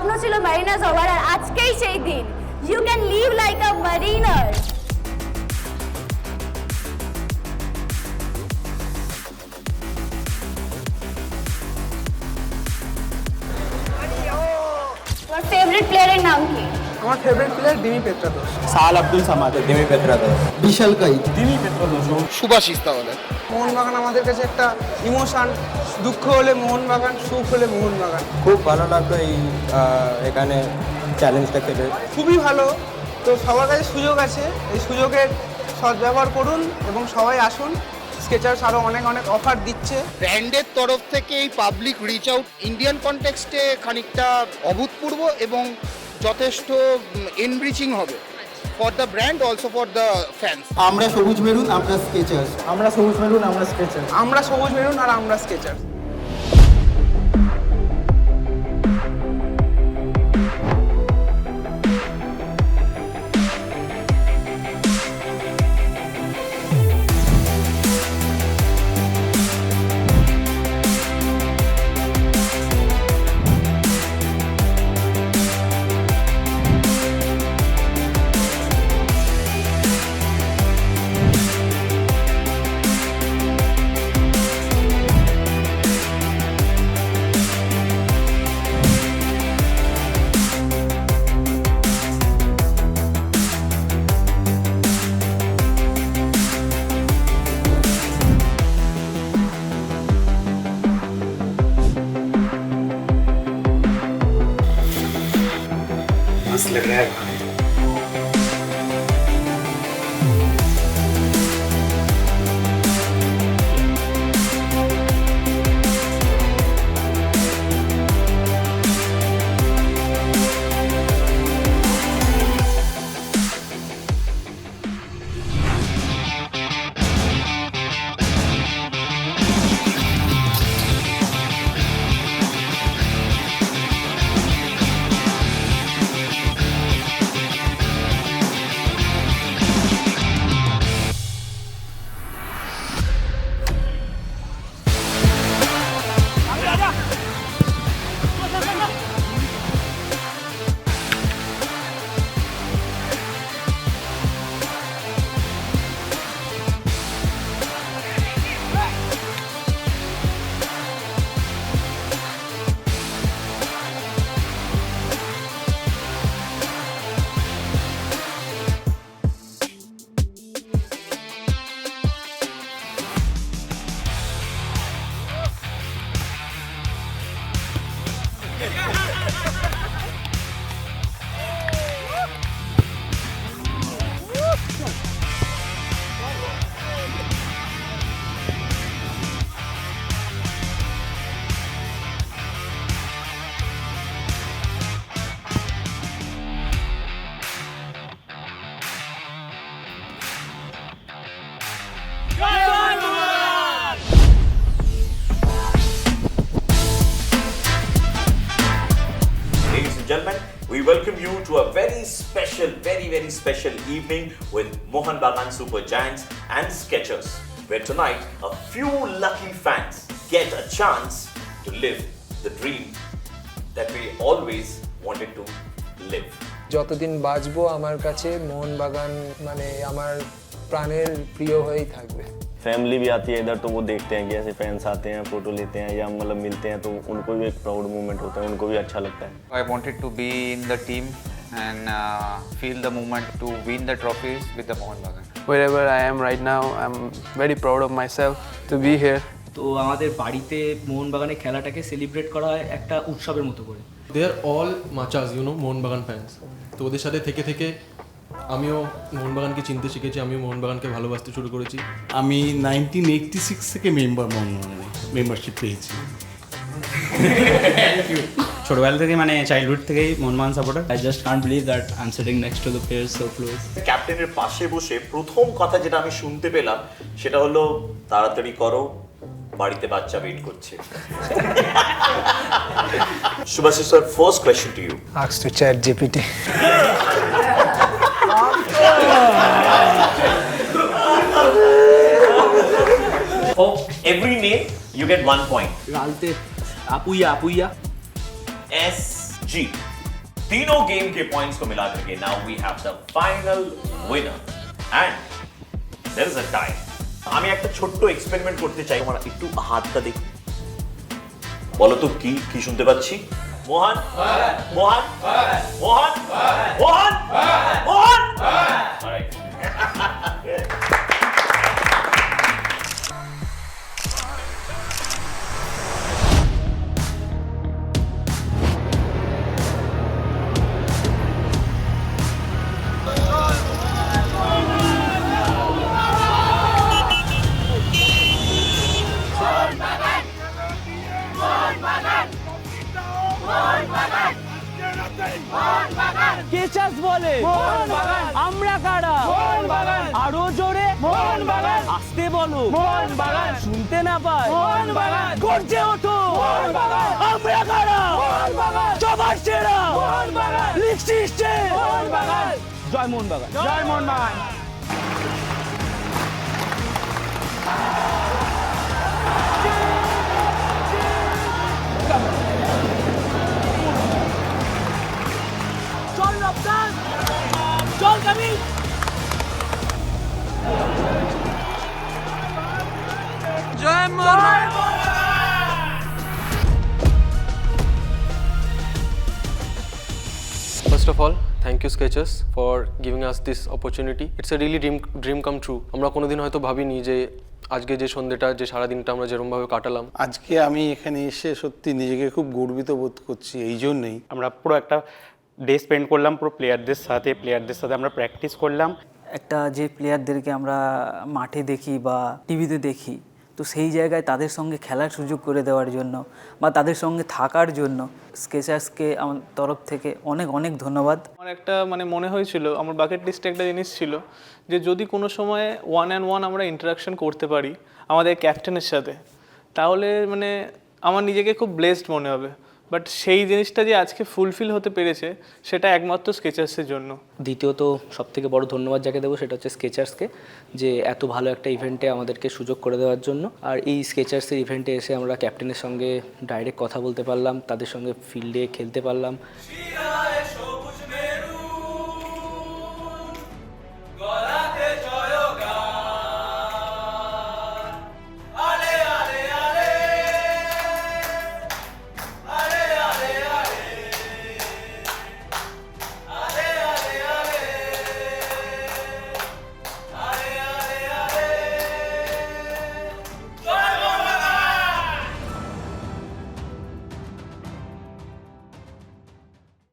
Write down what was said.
স্বপ্ন ছিল মারিনার্স হওয়ার, আর আজকেই সেই দিন। You can live like a mariner. তোমার ফেভারিট প্লেয়ারের নাম কি? আমার ফেভারিট প্লেয়ার দিমি পেত্রাদোস। সাল আব্দুল সামাদ, দিমি পেত্রাদোস, বিশাল কাইত, দিমি পেত্রাদোস, সুভাশিস তাহলে। মোহনবাগান আমাদের কাছে একটা ইমোশন, দুঃখ হলে মোহনবাগান, সুখ হলে মোহনবাগান। খুব ভালো লাগলো এই এখানে চ্যালেঞ্জটা খেলে। খুবই ভালো। তো সবার কাছে সুযোগ আছে, এই সুযোগের সদ্ব্যবহার করুন এবং সবাই আসুন। স্কেচার্স আরও অনেক অনেক অফার দিচ্ছে। ব্র্যান্ডের তরফ থেকে এই পাবলিক রিচ আউট ইন্ডিয়ান কনটেক্সটে খানিকটা অভূতপূর্ব এবং যথেষ্ট এনরিচিং হবে for the brand, also for the fans. আমরা সবুজ মেরুন, আমরা স্কেচার্স। আমরা সবুজ মেরুন, আমরা স্কেচার। আমরা সবুজ মেরুন আর আমরা স্কেচার। मस्त लग रहा है भाई। Ladies and gentlemen, we welcome you to a very special evening with Mohan Bagan Super Giants and Skechers, where tonight a few lucky fans get a chance to live the dream that we always wanted to live. যতদিন বাঁচবো আমার কাছে মোহনবাগান মানে আমার প্রাণের প্রিয় হয়েই থাকবে। फैमिली भी आती है इधर तो वो देखते हैं कि ऐसे फैंस आते हैं फोटो लेते हैं या मतलब मिलते हैं तो उनको भी एक प्राउड मोमेंट होता है, उनको भी अच्छा लगता है। I wanted to be in the team and feel the moment to win the trophies with the Mohan Bagan. Wherever I am right now, I'm very proud of myself to be here. তো আমাদের বাড়িতে মোহনবাগানের খেলাটাকে celebrate করা হয় একটা উৎসবের মতো করে। দে আর অল মাচাস মোহনবাগান ফ্যান্স। তো ওদের সাথে থেকে থেকে আমিও মোহনবাগানকে চিনতে শিখেছি, আমিও মোহনবাগানকে ভালোবাসতে শুরু করেছি। আমি 1986 থেকে মোহনবাগানে মেম্বারশিপ পেয়েছি। ছোটবেলা থেকে মানে চাইল্ডহুড থেকেই Mohun Bagan supporter. I just can't believe that I am sitting next to the players so close. ক্যাপ্টেনের পাশে বসে প্রথম কথা যেটা আমি শুনতে পেলাম সেটা হলো তাড়াতাড়ি করো, বাড়িতে বাচ্চা ওয়েট করছে। Subhasish sir, first question to you. Ask to ChatGPT. For every name, you get 1 point. Ralte Apuia SG. तीनों गेम के पॉइंट्स को मिला करके now we have the final winner and there is a tie. আমি একটা ছোট্ট এক্সপেরিমেন্ট করতে চাই। আমরা একটু হাতটা দেখি, বলো তো কি কি শুনতে পাচ্ছি? মোহন মোহন মোহন মোহন মোহন। অলরাইট, কেচাস বলে মোহনবাগান, আমরা কারা মোহনবাগান, আরো জোরে মোহনবাগান, আসতে বলো মোহনবাগান, শুনতে না পায় মোহনবাগান, গর্জে ওঠো মোহনবাগান, আমরা কারা মোহনবাগান, সবার সেরা মোহনবাগান, লিগ সৃষ্টি মোহনবাগান। জয় মোহনবাগান, জয় মোহনবাগান। চল রপ্তান, চল কামি। জয় Mohun Bagan. First of all, thank you Skechers for giving us this opportunity. It's a really dream come true. আমরা কোনোদিন হয়তো ভাবিনি যে আজকে যে সন্ধ্যেটা, যে সারাদিনটা আমরা যেরকমভাবে কাটালাম, আজকে আমি এখানে এসে সত্যি নিজেকে খুব গর্বিত বোধ করছি। এই জন্যই আমরা পুরো একটা ডে স্পেন্ড করলাম পুরো প্লেয়ারদের সাথে আমরা প্র্যাকটিস করলাম। একটা যে প্লেয়ারদেরকে আমরা মাঠে দেখি বা টিভিতে দেখি, তো সেই জায়গায় তাদের সঙ্গে খেলার সুযোগ করে দেওয়ার জন্য বা তাদের সঙ্গে থাকার জন্য স্কেচার্সকে আমার তরফ থেকে অনেক অনেক ধন্যবাদ। আমার একটা মনে হয়েছিল, আমার বাকেট লিস্টে একটা জিনিস ছিল যে যদি কোনো সময় 1-on-1 আমরা ইন্টারাকশন করতে পারি আমাদের ক্যাপ্টেনের সাথে, তাহলে আমার নিজেকে খুব ব্লেসড মনে হবে। বাট সেই জিনিসটা যে আজকে ফুলফিল হতে পেরেছে সেটা একমাত্র স্কেচার্সের জন্য। দ্বিতীয়ত সবথেকে বড় ধন্যবাদ যাকে দেবো সেটা হচ্ছে স্কেচার্সকে, যে এত ভালো একটা ইভেন্টে আমাদেরকে সুযোগ করে দেওয়ার জন্য। আর এই স্কেচার্সের ইভেন্টে এসে আমরা ক্যাপ্টেনের সঙ্গে ডাইরেক্ট কথা বলতে পারলাম, তাদের সঙ্গে ফিল্ডে খেলতে পারলাম।